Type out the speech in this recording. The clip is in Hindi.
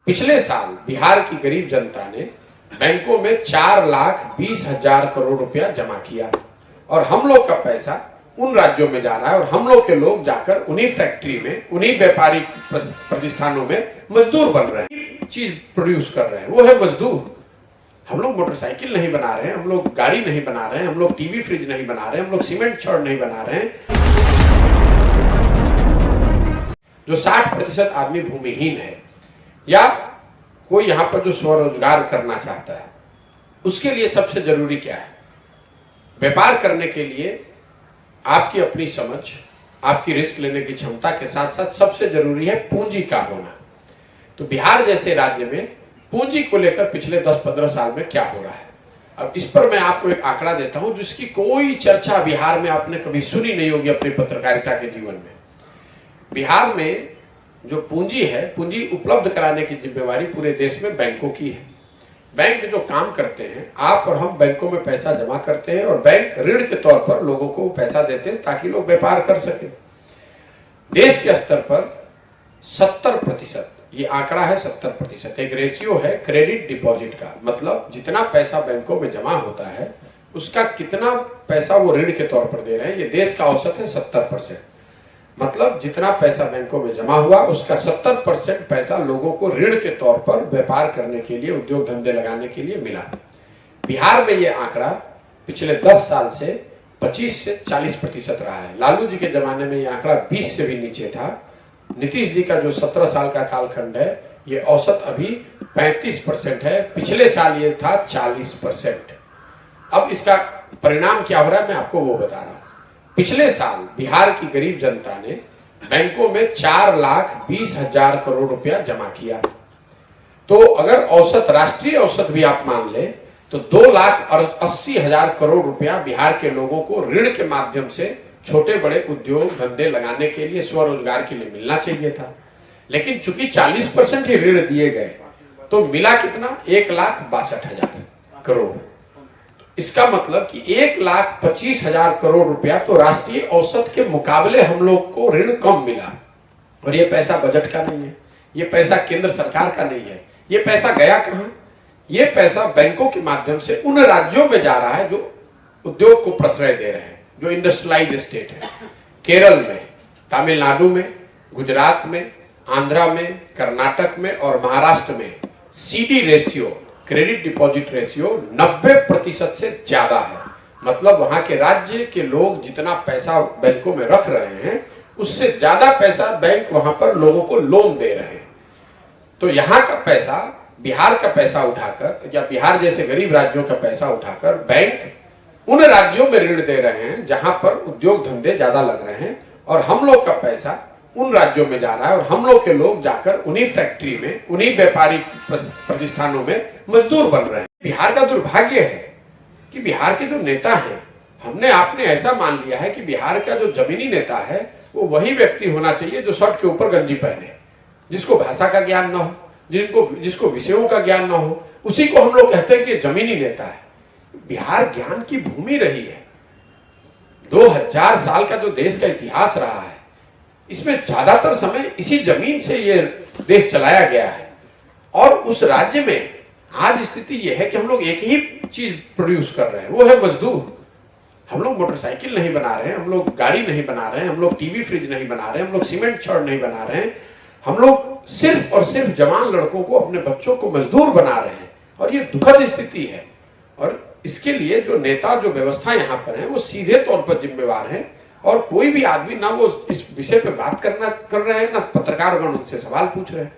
पिछले साल बिहार की गरीब जनता ने बैंकों में 4,20,000 करोड़ रुपया जमा किया और हम लोग का पैसा उन राज्यों में जा रहा है और हम लोग के लोग जाकर उन्हीं फैक्ट्री में, उन्हीं व्यापारिक प्रतिष्ठानों में मजदूर बन रहे हैं, चीज प्रोड्यूस कर रहे हैं, वो है मजदूर। हम लोग मोटरसाइकिल नहीं बना रहे हैं, हम लोग गाड़ी नहीं बना रहे हैं, हम लोग टीवी फ्रिज नहीं बना रहे हैं, हम लोग सीमेंट छड़ नहीं बना रहे हैं। जो 60% आदमी भूमिहीन है या कोई यहां पर जो स्वरोजगार करना चाहता है, उसके लिए सबसे जरूरी क्या है? व्यापार करने के लिए आपकी अपनी समझ, आपकी रिस्क लेने की क्षमता के साथ साथ सबसे जरूरी है पूंजी का होना। तो बिहार जैसे राज्य में पूंजी को लेकर पिछले 10-15 साल में क्या हो रहा है, अब इस पर मैं आपको एक आंकड़ा देता हूं जिसकी कोई चर्चा बिहार में आपने कभी सुनी नहीं होगी अपनी पत्रकारिता के जीवन में। बिहार में जो पूंजी है, पूंजी उपलब्ध कराने की जिम्मेवारी पूरे देश में बैंकों की है। बैंक जो काम करते हैं, आप और हम बैंकों में पैसा जमा करते हैं और बैंक ऋण के तौर पर लोगों को पैसा देते हैं ताकि लोग व्यापार कर सकें। देश के स्तर पर 70%, ये आंकड़ा है 70%, एक रेशियो है क्रेडिट डिपॉजिट का, मतलब जितना पैसा बैंकों में जमा होता है उसका कितना पैसा वो ऋण के तौर पर दे रहे हैं। ये देश का औसत है 70%, मतलब जितना पैसा बैंकों में जमा हुआ उसका 70% पैसा लोगों को ऋण के तौर पर व्यापार करने के लिए, उद्योग धंधे लगाने के लिए मिला। बिहार में ये आंकड़ा पिछले 10 साल से 25 से 40% रहा है। लालू जी के जमाने में ये आंकड़ा 20 से भी नीचे था। नीतीश जी का जो 17 साल का कालखंड है, ये औसत अभी 35% है। पिछले साल ये था 40%। अब इसका परिणाम क्या हो रहा है मैं आपको वो बता रहा हूं। पिछले साल बिहार की गरीब जनता ने बैंकों में 4,20,000 करोड़ रुपया जमा किया। तो अगर औसत, राष्ट्रीय औसत भी आप मान ले तो 2,80,000 करोड़ रुपया बिहार के लोगों को ऋण के माध्यम से छोटे बड़े उद्योग धंधे लगाने के लिए, स्वरोजगार के लिए मिलना चाहिए था। लेकिन चूंकि 40% ही ऋण दिए गए तो मिला कितना? 1,62,000 करोड़। इसका मतलब कि 1,25,000 करोड़ रुपया तो राष्ट्रीय औसत के मुकाबले हम लोग को ऋण कम मिला। और ये पैसा बजट का नहीं है, ये पैसा केंद्र सरकार का नहीं है। ये पैसा गया कहां? ये पैसा बैंकों के माध्यम से उन राज्यों में जा रहा है जो उद्योग को प्रश्रय दे रहे हैं, जो इंडस्ट्रियलाइज स्टेट है। केरल में, तमिलनाडु में, गुजरात में, आंध्रा में, कर्नाटक में और महाराष्ट्र में CD ratio, credit deposit ratio 90% से ज्यादा है। मतलब वहां के राज्य के लोग जितना पैसा बैंकों में रख रहे हैं उससे ज्यादा पैसा बैंक वहां पर लोगों को लोन दे रहे हैं। तो यहाँ का पैसा, बिहार का पैसा उठाकर या बिहार जैसे गरीब राज्यों का पैसा उठाकर बैंक उन राज्यों में ऋण दे रहे हैं जहां पर उद्योग धंधे ज्यादा लग रहे हैं और हम लोग का पैसा उन राज्यों में जा रहा है और हम लोग के लोग जाकर उन्हीं फैक्ट्री में, उन्हीं व्यापारिक प्रतिष्ठानों में मजदूर बन रहे हैं। बिहार का दुर्भाग्य है कि बिहार के जो नेता हैं, हमने आपने ऐसा मान लिया है कि बिहार का जो जमीनी नेता है वो वही व्यक्ति होना चाहिए जो शर्ट के ऊपर गंजी पहने, जिसको भाषा का ज्ञान ना हो, जिसको विषयों का ज्ञान ना हो, उसी को हम लोग कहते हैं कि जमीनी नेता है। बिहार ज्ञान की भूमि रही है। 2000 साल का जो देश का इतिहास रहा है, इसमें ज्यादातर समय इसी जमीन से ये देश चलाया गया है। और उस राज्य में आज स्थिति यह है कि हम लोग एक ही चीज प्रोड्यूस कर रहे हैं, वो है मजदूर। हम लोग मोटरसाइकिल नहीं बना रहे हैं, हम लोग गाड़ी नहीं बना रहे हैं, हम लोग टीवी फ्रिज नहीं बना रहे हैं, हम लोग सीमेंट छड़ नहीं बना रहे हैं। हम लोग सिर्फ और सिर्फ जवान लड़कों को, अपने बच्चों को मजदूर बना रहे हैं और ये दुखद स्थिति है। और इसके लिए जो नेता, जो व्यवस्था यहाँ पर है, वो सीधे तौर पर जिम्मेवार है। और कोई भी आदमी ना वो इस विषय पे बात कर रहे हैं, ना पत्रकारगण उनसे सवाल पूछ रहे हैं।